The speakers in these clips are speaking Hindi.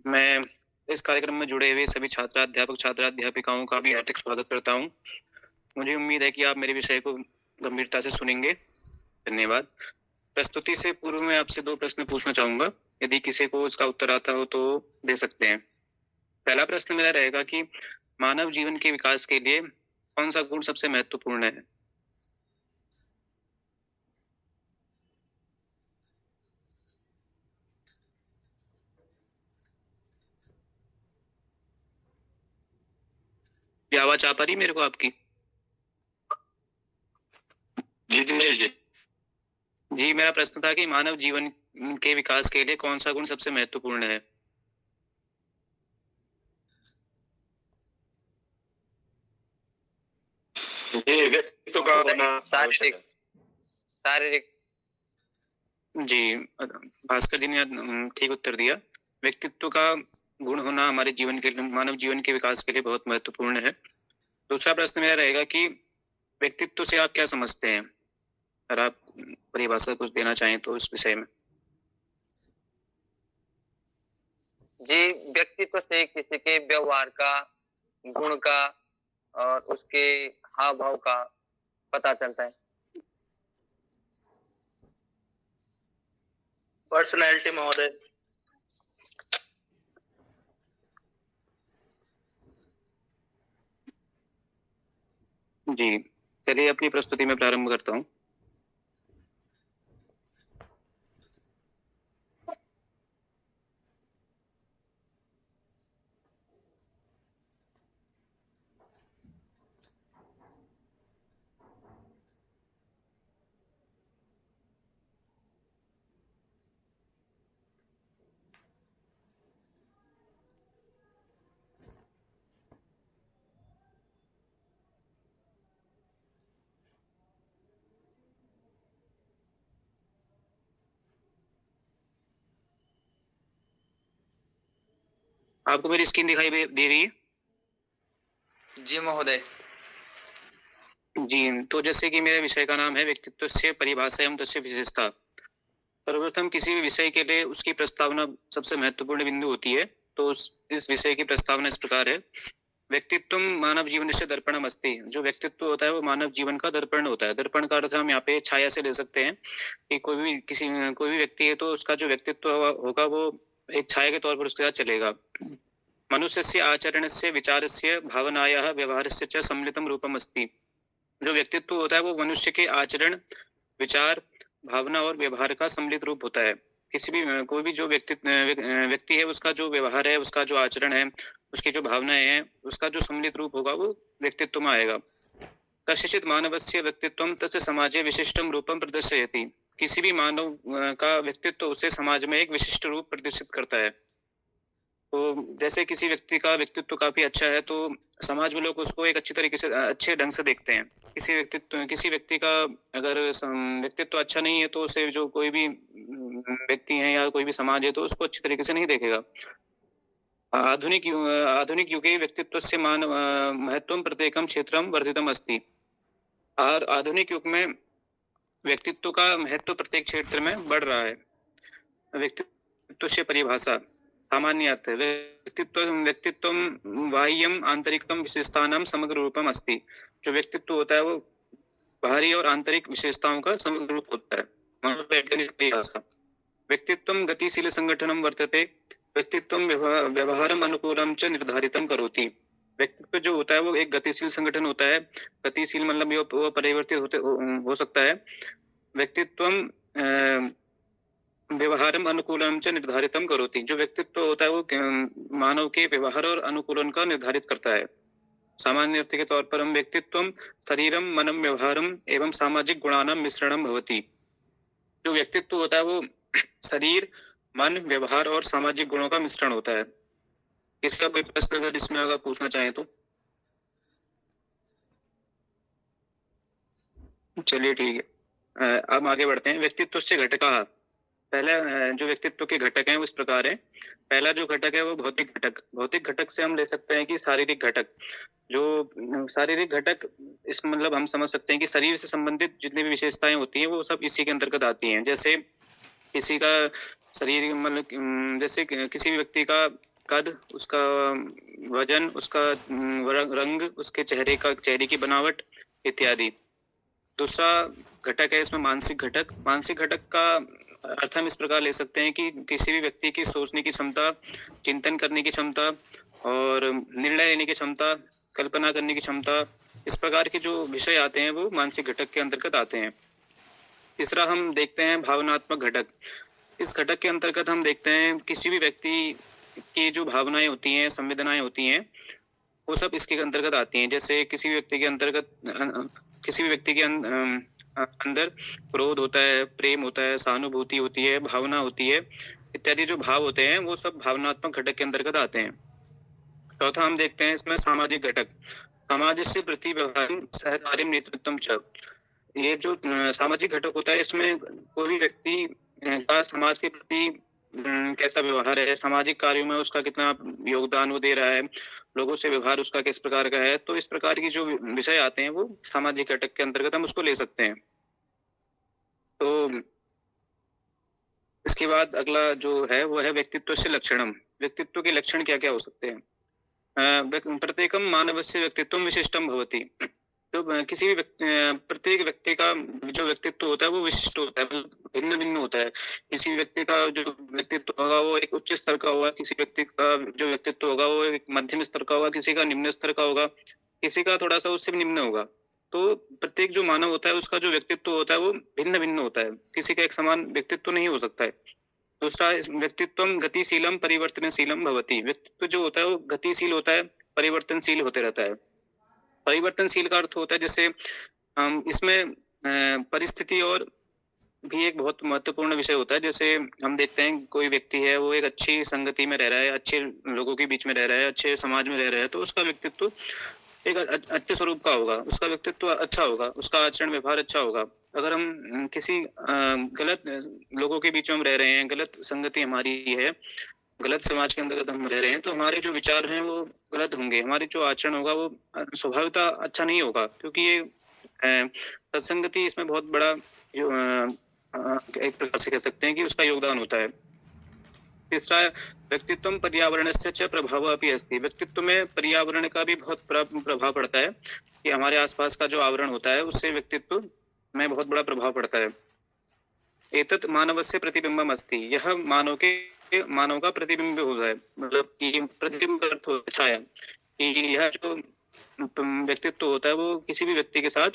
मैं इस कार्यक्रम में जुड़े हुए सभी छात्र-अध्यापकाओं का भी हार्दिक स्वागत करता हूँ। मुझे उम्मीद है कि आप मेरे विषय को गंभीरता से सुनेंगे। धन्यवाद। प्रस्तुति से पूर्व मैं आपसे 2 प्रश्न पूछना चाहूँगा। यदि किसी को इसका उत्तर आता हो तो दे सकते हैं। पहला प्रश्न मेरा रहेगा कि मानव जीवन के विकास के लिए कौन-सा गुण सबसे महत्वपूर्ण है? क्या आवाज़ आ पा रही है मेरे को आपकी? जी। जी, मेरा प्रश्न था कि मानव जीवन के विकास के लिए कौन-सा गुण सबसे महत्वपूर्ण है? जी, व्यक्तित्व का होना आवश्यक है। शारीरिक। जी, भास्कर जी ने ठीक उत्तर दिया। व्यक्तित्व का गुण होना हमारे जीवन के मानव जीवन के विकास के लिए बहुत महत्वपूर्ण है। दूसरा प्रश्न मेरा रहेगा कि व्यक्तित्व से आप क्या समझते हैं? अगर आप परिभाषा कुछ देना चाहें तो इस विषय में। जी, व्यक्तित्व से किसी के व्यवहार का, गुण का और उसके हाव-भाव का पता चलता है। पर्सनैलिटी महोदय। जी, चलिए अपनी प्रस्तुति में प्रारंभ करता हूँ। आपको मेरी स्क्रीन दिखाई दे रही है? जी महोदय। जी, तो जैसे कि मेरे विषय का नाम है व्यक्तित्वस्य परिभाषा एवं तस्य विशेषता। सर्वप्रथम किसी भी विषय के लिए उसकी प्रस्तावना सबसे महत्वपूर्ण बिंदु होती है। तो इस विषय की प्रस्तावना इस प्रकार है। व्यक्तित्व मानव जीवनस्य दर्पणम अस्ति। जो व्यक्तित्व होता है वो मानव जीवन का दर्पण होता है। दर्पण का अर्थ हम यहाँ पे छाया से ले सकते हैं कि कोई भी व्यक्ति है तो उसका जो व्यक्तित्व होगा वो एक छाया के तौर पर उसके साथ चलेगा। मनुष्यस्य आचरणस्य विचारस्य भावनायाः व्यवहारस्य च सम्मिलितं रूपम् अस्ति। जो व्यक्तित्व होता है वो मनुष्य के आचरण, विचार, भावना और व्यवहार का सम्मिलित रूप होता है। किसी भी कोई भी जो व्यक्ति है उसका जो व्यवहार है, उसका जो आचरण है, उसकी जो भावनाएं हैं, उसका जो सम्मिलित रूप होगा वो व्यक्तित्व में आएगा। कस्यचित् मानवस्य व्यक्तित्वं तस्य समाजे विशिष्टं रूपं प्रदर्शयति। किसी भी मानव का व्यक्तित्व उसे समाज में एक विशिष्ट रूप प्रदर्शित करता है। तो जैसे किसी व्यक्ति का व्यक्तित्व काफी अच्छा है तो समाज में लोग उसको एक अच्छी तरीके से अच्छे ढंग से देखते हैं। किसी व्यक्ति का अगर व्यक्तित्व अच्छा नहीं है तो उसे जो कोई भी व्यक्ति है या कोई भी समाज है तो उसको अच्छी तरीके से नहीं देखेगा। आधुनिक युगे व्यक्तित्वस्य महत्वं प्रत्येकं क्षेत्रं वर्धितम् अस्ति। और आधुनिक युग में व्यक्तित्व का महत्व प्रत्येक क्षेत्र में बढ़ रहा है। व्यक्तित्व से परिभाषा सामान्य अर्थ है। व्यक्तित्व बाह्यम आंतरिकम विशेषतानां समग्र रूपम अस्ति। जो व्यक्तित्व होता है वो बाहरी और आंतरिक विशेषताओं का समग्र रूप होता है। मनोवैज्ञानिक परिभाषा व्यक्तित्वं गतिशील संगठनम वर्तते। व्यक्तित्वं व्यवहारम अनुकूलम च निर्धारितम करोति। व्यक्तित्व जो होता है वो एक गतिशील संगठन होता है। गतिशील मतलब वो परिवर्तित हो सकता है। व्यक्तित्वं व्यवहारम अनुकूलम च निर्धारितम करोति। जो व्यक्तित्व होता है वो मानव के व्यवहार और अनुकूलन का निर्धारित करता है। सामान्य अर्थ के तौर पर हम व्यक्तित्वम शरीरम मनम व्यवहारम एवं सामाजिक गुणानां मिश्रणम भवति। जो व्यक्तित्व होता है वो शरीर, मन, व्यवहार और सामाजिक गुणों का मिश्रण होता है। इसका कोई प्रश्न अगर इसमें अगर पूछना चाहें तो चलिए ठीक है। अब आगे बढ़ते हैं। व्यक्तित्व से घटका। पहला जो व्यक्तित्व के घटक हैं वो इस प्रकार है। पहला जो घटक है वो भौतिक घटक। भौतिक घटक से हम ले सकते हैं कि शारीरिक घटक। जो शारीरिक घटक इस मतलब हम समझ सकते हैं कि शरीर से संबंधित जितनी भी विशेषताएं होती हैं वो सब इसी के अंतर्गत आती हैं। जैसे किसी का शरीर मतलब जैसे किसी भी व्यक्ति का कद, उसका वजन, उसका रंग, उसके चेहरे की बनावट इत्यादि। दूसरा घटक है इसमें मानसिक घटक। मानसिक घटक का अर्थ हम इस प्रकार ले सकते हैं कि किसी भी व्यक्ति की सोचने की क्षमता, चिंतन करने की क्षमता और निर्णय लेने की क्षमता, कल्पना करने की क्षमता, इस प्रकार के जो विषय आते हैं वो मानसिक घटक के अंतर्गत आते हैं। तीसरा हम देखते हैं भावनात्मक घटक। इस घटक के अंतर्गत हम देखते हैं किसी भी व्यक्ति की जो भावनाएं होती हैं, संवेदनाएं होती हैं, वो सब इसके अंतर्गत आती हैं। जैसे किसी भी व्यक्ति के अंतर्गत किसी भी व्यक्ति के अंदर क्रोध होता है, प्रेम होता है, सहानुभूति होती है, भावना होती है, इत्यादि जो भाव होते हैं वो सब भावनात्मक घटक के अंतर्गत आते हैं। चौथा हम देखते हैं इसमें सामाजिक घटक। सामाजिक प्रति व्यवहार सहकार्य नेतृत्व च। ये जो सामाजिक घटक होता है, इसमें कोई भी व्यक्ति का समाज के प्रति कैसा व्यवहार है, सामाजिक कार्यों में उसका कितना योगदान वो दे रहा है, लोगों से व्यवहार उसका किस प्रकार का है, तो इस प्रकार की जो विषय आते हैं वो सामाजिक घटक के अंतर्गत हम उसको ले सकते हैं। तो इसके बाद अगला जो है वो है व्यक्तित्व से लक्षणम। व्यक्तित्व के लक्षण क्या क्या हो सकते हैं? प्रत्येकम मानवस्य व्यक्तित्व विशिष्टम भवति। तो किसी भी प्रत्येक व्यक्ति का जो व्यक्तित्व होता है वो विशिष्ट होता है, भिन्न भिन्न होता है। किसी व्यक्ति का जो व्यक्तित्व होगा वो एक उच्च स्तर का होगा, किसी व्यक्ति का जो व्यक्तित्व होगा वो एक मध्यम स्तर का होगा, किसी का निम्न स्तर का होगा, किसी का थोड़ा सा उससे भी निम्न होगा। तो प्रत्येक जो मानव होता है उसका जो व्यक्तित्व होता है वो भिन्न भिन्न होता है, किसी का एक समान व्यक्तित्व नहीं हो सकता है। दूसरा, व्यक्तित्व गतिशीलम परिवर्तनशीलम भवति। व्यक्तित्व जो होता है वो गतिशील होता है, परिवर्तनशील होते रहता है। परिवर्तनशील का अर्थ होता है जैसे इसमें परिस्थिति और भी एक बहुत महत्वपूर्ण विषय होता है। जैसे हम देखते हैं कोई व्यक्ति है वो एक अच्छी संगति में रह रहा है, अच्छे लोगों के बीच में रह रहा है, अच्छे समाज में रह रहा है, तो उसका व्यक्तित्व एक अच्छे स्वरूप का होगा, उसका व्यक्तित्व अच्छा होगा, उसका आचरण व्यवहार अच्छा होगा। अगर हम किसी गलत लोगों के बीच में हम रह रहे हैं, गलत संगति हमारी है, गलत समाज के अंतर्गत हम रह रहे हैं, तो हमारे जो विचार हैं वो गलत होंगे, हमारे जो आचरण होगा वो स्वभावतः अच्छा नहीं होगा, क्योंकि ये सत्संगति इसमें बहुत बड़ा एक प्रकार से कह सकते हैं कि उसका योगदान होता है। तीसरा, व्यक्तित्व पर्यावरण से प्रभाव अपनी अस्ति। व्यक्तित्व में पर्यावरण का भी बहुत प्रभाव पड़ता है कि हमारे आसपास का जो आवरण होता है उससे व्यक्तित्व में बहुत बड़ा प्रभाव पड़ता है। एतत् मानवस्य प्रतिबिंबम अस्ति। यह मानव का प्रतिबिंब होता है, मतलब कि प्रतिबिंब का अर्थ होता है छाया, कि यह जो व्यक्तित्व होता है वो किसी भी व्यक्ति के साथ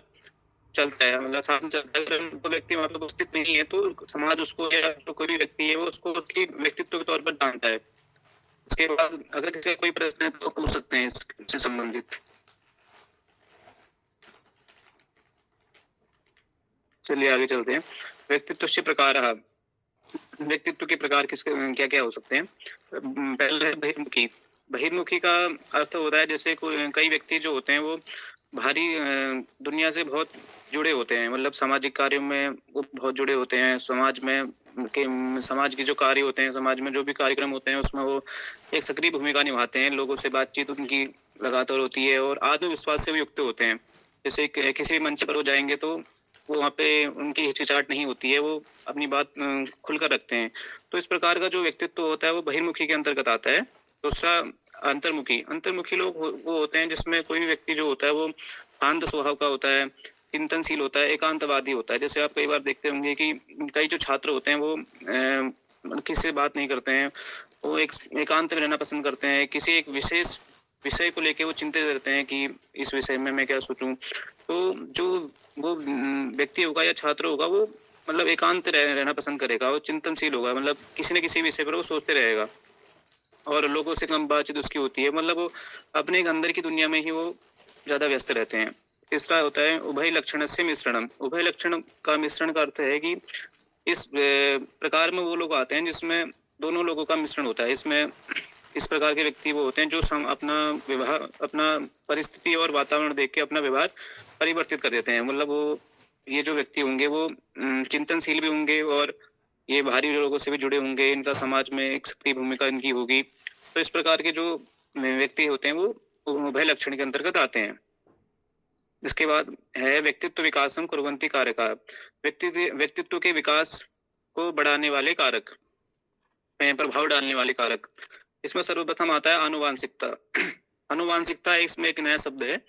चलता है, मतलब साथ में चलता है। अगर वो व्यक्ति वहां पर उपस्थित नहीं है तो समाज उसको या तो कोई भी व्यक्ति है वो उसको उसकी व्यक्तित्व के तौर पर जानता है। उसके बाद अगर किसी का कोई प्रश्न है तो पूछ सकते हैं इससे संबंधित। चलिए आगे चलते हैं। व्यक्तित्व से प्रकार। व्यक्तित्व के प्रकार किसके क्या क्या हो सकते हैं? पहले है बहिर्मुखी। बहिर्मुखी का अर्थ होता है जैसे कई व्यक्ति जो होते हैं वो बाहरी दुनिया से बहुत जुड़े होते हैं, मतलब सामाजिक कार्यों में वो बहुत जुड़े होते हैं, समाज के जो कार्य होते हैं, समाज में जो भी कार्यक्रम होते हैं उसमें वो एक सक्रिय भूमिका निभाते हैं, लोगों से बातचीत उनकी लगातार होती है और आत्मविश्वास से भी युक्त होते हैं। जैसे किसी भी मंच पर वो जाएंगे तो वो वहाँ पे उनकी हिचकिचाहट नहीं होती है, वो अपनी बात खुलकर रखते हैं। तो इस प्रकार का जो व्यक्तित्व होता है वो बहिर्मुखी के अंतर्गत आता है। दूसरा, अंतर्मुखी लोग वो होते हैं जिसमें कोई भी व्यक्ति जो होता है वो शांत स्वभाव का होता है, चिंतनशील होता है, एकांतवादी होता है। जैसे आप कई बार देखते होंगे कि कई जो छात्र होते हैं वो किसी से बात नहीं करते हैं, वो एक एकांत में रहना पसंद करते हैं, किसी एक विशेष विषय को लेके वो चिंतित रहते हैं कि इस विषय में मैं क्या सोचूं। तो जो वो व्यक्ति होगा या छात्र होगा वो मतलब एकांत रहना पसंद करेगा, वो चिंतनशील होगा, मतलब किसी न किसी विषय पर वो सोचते रहेगा और लोगों से कम बातचीत उसकी होती है, मतलब वो अपने एक अंदर की दुनिया में ही वो ज्यादा व्यस्त रहते हैं। तीसरा होता है उभय लक्षण से मिश्रणम। उभय लक्षण का मिश्रण का अर्थ है कि इस प्रकार में वो लोग आते हैं जिसमें दोनों लोगों का मिश्रण होता है। इसमें इस प्रकार के व्यक्ति वो होते हैं जो अपना व्यवहार, अपना परिस्थिति और वातावरण देख के अपना व्यवहार परिवर्तित कर देते हैं। मतलब वो ये जो व्यक्ति होंगे वो चिंतनशील भी होंगे और ये बाहरी लोगों से भी जुड़े होंगे, इनका समाज में एक सक्रिय भूमिका इनकी होगी। तो इस प्रकार के जो व्यक्ति होते हैं वो उभय लक्षण के अंतर्गत आते हैं। इसके बाद है व्यक्तित्व विकासम कुर्वन्ति कारका। व्यक्तित्व के विकास को बढ़ाने वाले कारक, प्रभाव डालने वाले कारक। इसमें सर्वप्रथम आता है आनुवांशिकता। आनुवांशिकता इसमें एक नया शब्द है,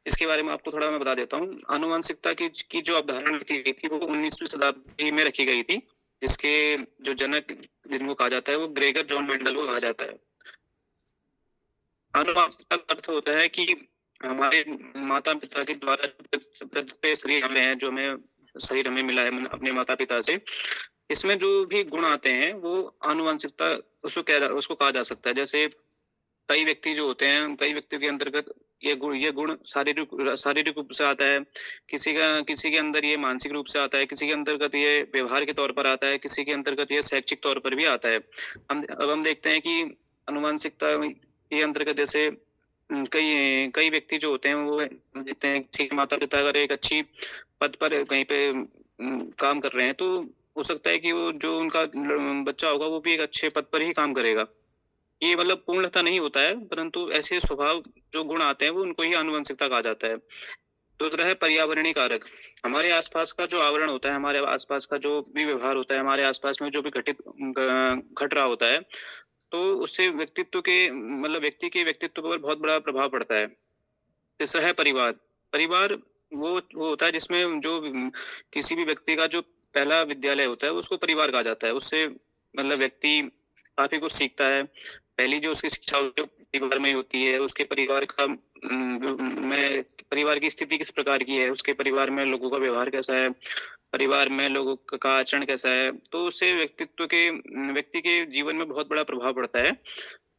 इसके बारे में आपको थोड़ा मैं बता देता हूँ। आनुवांशिकता की जो अवधारणा रखी गई थी वो 19वीं शताब्दी में रखी गई थी, जिसके जो जनक जिनको कहा जाता है वो ग्रेगर जॉन मेंडल को कहा जाता है। आनुवांशिकता का अर्थ होता है कि हमारे माता पिता के द्वारा प्रदत्त शरीर हमें है, जो हमें शरीर हमें मिला है अपने माता पिता से, इसमें जो भी गुण आते हैं वो आनुवांशिकता उसको कहा जा सकता है। जैसे कई व्यक्ति जो होते हैं, कई व्यक्तियों के अंतर्गत ये गुण शारीरिक रूप से आता है, किसी के अंदर ये मानसिक रूप से आता है, किसी के अंतर्गत ये व्यवहार के तौर पर आता है, किसी के अंतर्गत ये शैक्षिक तौर पर भी आता है। हम देखते हैं कि आनुवांशिकता के अंतर्गत जैसे कई व्यक्ति जो होते हैं वो देखते हैं किसी के माता पिता अगर एक अच्छी पद पर कहीं पे काम कर रहे हैं, तो हो सकता है कि वो जो उनका बच्चा होगा वो भी एक अच्छे पद पर ही काम करेगा। ये मतलब पूर्णतः नहीं होता है, परंतु ऐसे स्वभाव जो गुण आते हैं वो उनको ही आनुवंशिकता कहा जाता है। दूसरा है पर्यावरणीय कारक। हमारे आसपास का जो आवरण होता है, हमारे आसपास का जो भी व्यवहार होता है, हमारे आसपास में जो भी घट रहा होता है, तो उससे व्यक्तित्व के मतलब व्यक्ति के व्यक्तित्व पर बहुत बड़ा प्रभाव पड़ता है। तीसरा है परिवार। परिवार वो होता है जिसमें जो किसी भी व्यक्ति का जो पहला विद्यालय होता है उसको परिवार कहा जाता है। उससे मतलब व्यक्ति काफी कुछ सीखता है। पहली जो उसकी शिक्षा होती है परिवार में होती है। उसके परिवार का में परिवार की स्थिति किस प्रकार की है, उसके परिवार में लोगों का व्यवहार कैसा है, परिवार में लोगों का आचरण कैसा है, तो उससे व्यक्ति के जीवन में बहुत बड़ा प्रभाव पड़ता है।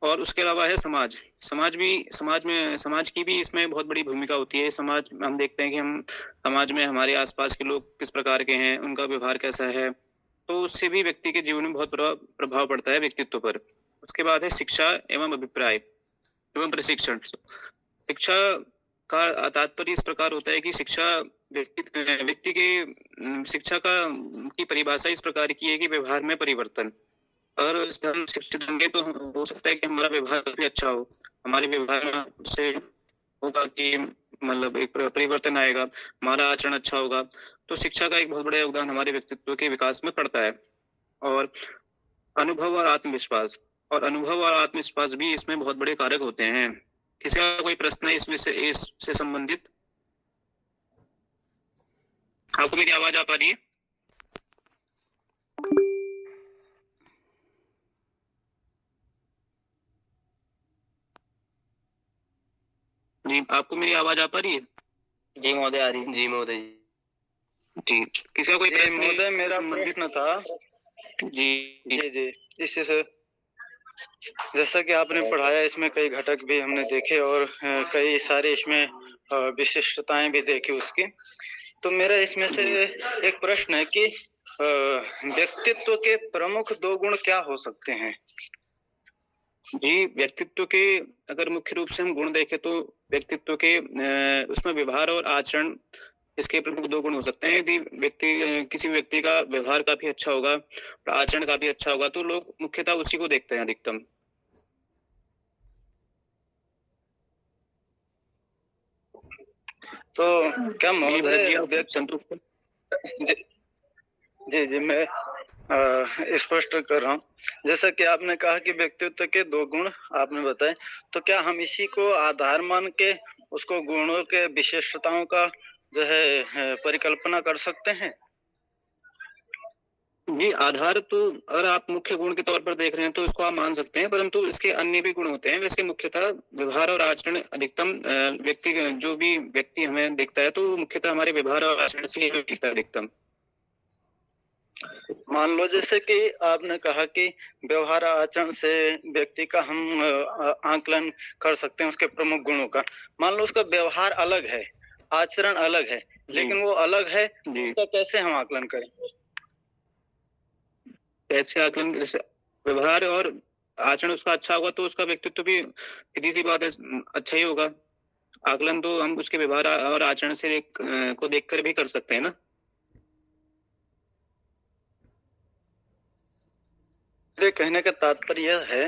और उसके अलावा है समाज। समाज की भी इसमें बहुत बड़ी भूमिका होती है। समाज हम देखते हैं कि हम समाज में हमारे आसपास के लोग किस प्रकार के हैं, उनका व्यवहार कैसा है, तो उससे भी व्यक्ति के जीवन में बहुत बड़ा प्रभाव पड़ता है व्यक्तित्व पर। उसके बाद है शिक्षा एवं अभिप्राय एवं प्रशिक्षण। शिक्षा का तात्पर्य इस प्रकार होता है कि व्यक्ति के शिक्षा की परिभाषा इस प्रकार की है कि व्यवहार में परिवर्तन। अगर हम शिक्षित होंगे तो हो सकता है कि हमारा व्यवहार काफी अच्छा हो, हमारे व्यवहार से होगा कि मतलब एक परिवर्तन आएगा, हमारा आचरण अच्छा होगा। तो शिक्षा का एक बहुत बड़ा योगदान हमारे व्यक्तित्व के विकास में पड़ता है। और अनुभव और आत्मविश्वास भी इसमें बहुत बड़े कारक होते हैं। किसी का कोई प्रश्न है इससे संबंधित? आपको मेरी आवाज आ पा रही है? जी, आपको मेरी आवाज आ पा रही है? जी महोदय आ रही है। जी महोदय जी, किसी का कोई प्रश्न? महोदय मेरा प्रश्न था। जी जी जी इससे जैसा कि आपने पढ़ाया, इसमें कई घटक भी हमने देखे और कई सारे इसमें विशिष्टताएं भी देखी उसकी। तो मेरा इसमें से एक प्रश्न है कि व्यक्तित्व के प्रमुख 2 गुण क्या हो सकते हैं? जी, व्यक्तित्व के अगर मुख्य रूप से हम गुण देखें तो व्यक्तित्व के उसमें व्यवहार और आचरण, इसके प्रमुख 2 गुण हो सकते हैं। यदि किसी व्यक्ति का व्यवहार काफी अच्छा होगा और आचरण काफी अच्छा होगा तो लोग मुख्यतः उसी को देखते हैं अधिकतम। तो क्या महोदय संतुष्ट? जी जी मैं स्पष्ट कर रहा हूँ। जैसा कि आपने कहा कि व्यक्तित्व के 2 गुण आपने बताए, तो क्या हम इसी को आधार मान के उसको गुणों के विशिष्टताओं का जो है परिकल्पना कर सकते हैं? जी, आधार तो अगर आप मुख्य गुण के तौर पर देख रहे हैं तो इसको आप मान सकते हैं, परंतु इसके अन्य भी गुण होते हैं। वैसे मुख्यतः व्यवहार और आचरण अधिकतम जो भी व्यक्ति हमें देखता है तो मुख्यतः हमारे व्यवहार और आचरण से ही दिखता है अधिकतम। मान लो जैसे कि आपने कहा कि व्यवहार आचरण से व्यक्ति का हम आकलन कर सकते हैं उसके प्रमुख गुणों का। मान लो उसका व्यवहार अलग है, आचरण अलग है, लेकिन वो अलग है, उसका कैसे हम आकलन करें? कैसे आकलन? व्यवहार और आचरण उसका अच्छा होगा तो उसका व्यक्तित्व भी सीधी सी बात है अच्छा ही होगा। आकलन तो हम उसके व्यवहार और आचरण से को देखकर भी कर सकते हैं ना। मेरे कहने का तात्पर्य यह है,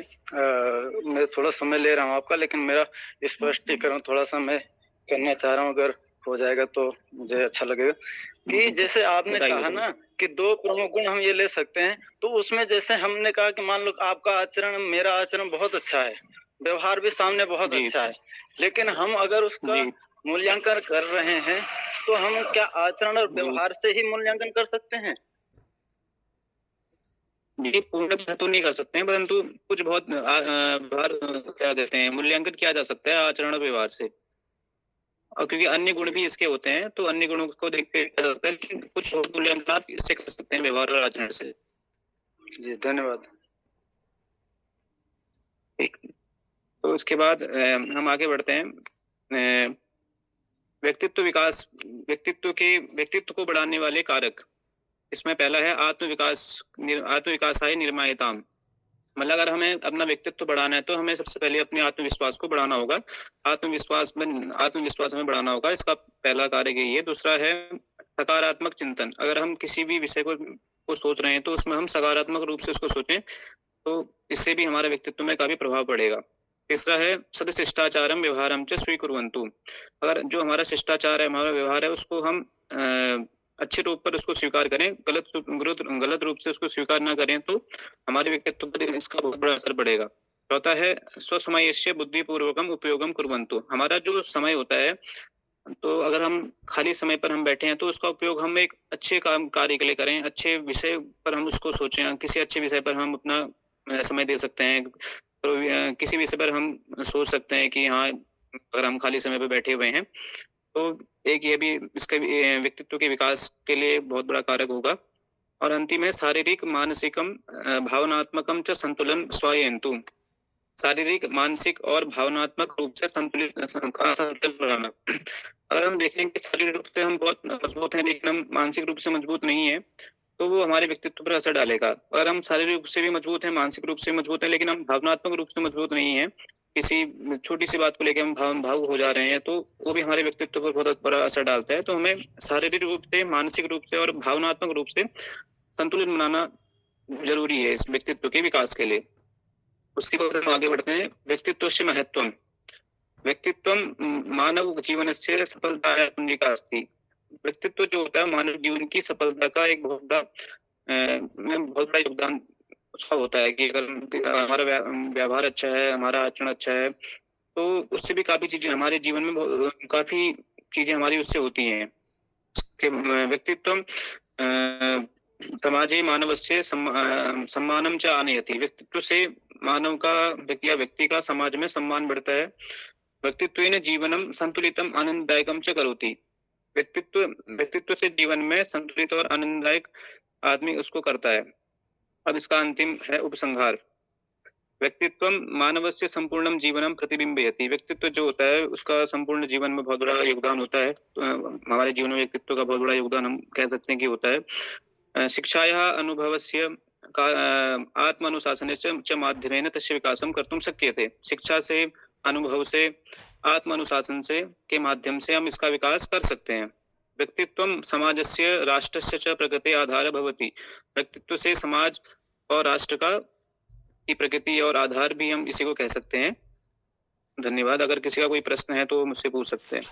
मैं थोड़ा समय ले रहा हूँ आपका, लेकिन मेरा स्पष्टीकरण थोड़ा सा मैं करना चाह रहा हूँ, अगर हो जाएगा तो मुझे अच्छा लगेगा कि जैसे आपने बताइए, कहा बताइए। ना कि 2 प्रमुख गुण हम ये ले सकते हैं, तो उसमें जैसे हमने कहा कि मान लो आपका आचरण, मेरा आचरण बहुत अच्छा है, व्यवहार भी सामने बहुत जी, अच्छा है, लेकिन हम अगर उसका जी, मूल्यांकन कर रहे हैं, तो हम क्या आचरण और जी। व्यवहार से ही मूल्यांकन कर सकते हैं? जी, पूर्णतः तो नहीं कर सकते हैं, परंतु कुछ बहुत क्या कहते हैं, मूल्यांकन किया जा सकता है आचरण और व्यवहार से। और क्योंकि अन्य गुण भी इसके होते हैं, तो अन्य गुणों को देख के किया जा सकता है, लेकिन कुछ और मूल्यांकन आप इससे कर सकते हैं, व्यवहार और आचरण से। जी, धन्यवाद। ठीक। तो उसके बाद हम आगे बढ़ते हैं। व्यक्तित्व विकास, व्यक्तित्व को बढ़ाने वाले कारक। इसमें पहला है आत्मविकासाय निर्मायताम। मतलब अगर हमें अपना व्यक्तित्व बढ़ाना है, तो हमें सबसे पहले अपने आत्मविश्वास को बढ़ाना होगा। आत्मविश्वास हमें बढ़ाना होगा, इसका पहला कार्य यही है। दूसरा है सकारात्मक चिंतन। अगर हम किसी भी विषय को सोच रहे हैं, तो उसमें हम सकारात्मक रूप से उसको सोचें, तो इससे भी हमारे व्यक्तित्व में काफी प्रभाव पड़ेगा। तीसरा है सदशिष्टाचारम व्यवहारम च स्वीकुर्वन्तु। अगर जो हमारा शिष्टाचार है, हमारा व्यवहार है, उसको हम अच्छे रूप पर उसको स्वीकार करें, गलत रूप से उसको स्वीकार ना करें, तो हमारे व्यक्तित्व पर इसका बहुत बड़ा असर पड़ेगा। चौथा है स्वसमयस्य बुद्धिपूर्वकम उपयोगम कुर्वन्तु। हमारा जो समय होता है, तो अगर हम खाली समय पर हम बैठे हैं, तो उसका उपयोग हम एक अच्छे कार्य के लिए करें, अच्छे विषय पर हम उसको सोचें, किसी अच्छे विषय पर हम अपना समय दे सकते हैं। तो किसी विषय पर हम सोच सकते हैं कि हाँ, अगर हम खाली समय पर बैठे हुए हैं, तो एक ये भी इसका व्यक्तित्व के विकास के लिए बहुत बड़ा कारक होगा। और अंतिम है शारीरिक मानसिकम भावनात्मकम च संतुलन स्वायन्तु। शारीरिक, मानसिक और भावनात्मक रूप से संतुलन बनाना। अगर हम देखें कि शारीरिक रूप से हम बहुत मजबूत हैं, लेकिन हम मानसिक रूप से मजबूत नहीं है, तो वो हमारे व्यक्तित्व पर असर डालेगा। अगर हम शारीरिक रूप से भी मजबूत हैं, मानसिक रूप से मजबूत हैं, लेकिन हम भावनात्मक रूप से मजबूत नहीं है, किसी छोटी सी बात को लेकर हम भावुक हो जा रहे हैं, तो वो भी हमारे व्यक्तित्व पर बहुत बड़ा असर डालता है। तो हमें शारीरिक रूप से, मानसिक रूप से और भावनात्मक रूप से संतुलन बनाना जरूरी है इस व्यक्तित्व के विकास के लिए। उसके बाद हम आगे बढ़ते हैं। व्यक्तित्व से महत्वम। व्यक्तित्वम मानव जीवन से सफलता पुंजिका अस्ति। व्यक्तित्व जो होता है, मानव जीवन की सफलता का एक बहुत बड़ा योगदान उसका होता है। कि अगर हमारा व्यवहार अच्छा है, हमारा आचरण अच्छा है, तो उससे भी काफी चीजें हमारे जीवन में काफी चीजें हमारी उससे होती हैं। व्यक्तित्व समाजे मानवस्य सम्मानम च आनयति। व्यक्तित्व से मानव का व्यक्ति का समाज में सम्मान बढ़ता है। व्यक्तित्वेन जीवनम संतुलितम आनंददायकम च करोति। व्यक्तित्व से जीवन में संतुलित और आनंददायक आदमी उसको करता है। अब इसका अंतिम है उपसंहार। व्यक्तित्व मानवस्य संपूर्णम जीवनम प्रतिबिंबयति। व्यक्तित्व जो होता है, उसका संपूर्ण जीवन में बहुत बड़ा योगदान होता है। हमारे जीवन में व्यक्तित्व का बहुत बड़ा योगदान हम कह सकते हैं कि होता है। शिक्षायाः अनुभवस्य आत्मानुशासनस्य च माध्यमेन तस्य विकासं कर्तुं शक्यते। शिक्षा से, अनुभव से, आत्मानुशासन से के माध्यम से हम इसका विकास कर सकते हैं। व्यक्तित्व समाजस्य राष्ट्रस्य च प्रगते आधार भवति। व्यक्तित्व से समाज और राष्ट्र की प्रगति और आधार भी हम इसी को कह सकते हैं। धन्यवाद। अगर किसी का कोई प्रश्न है तो मुझसे पूछ सकते हैं।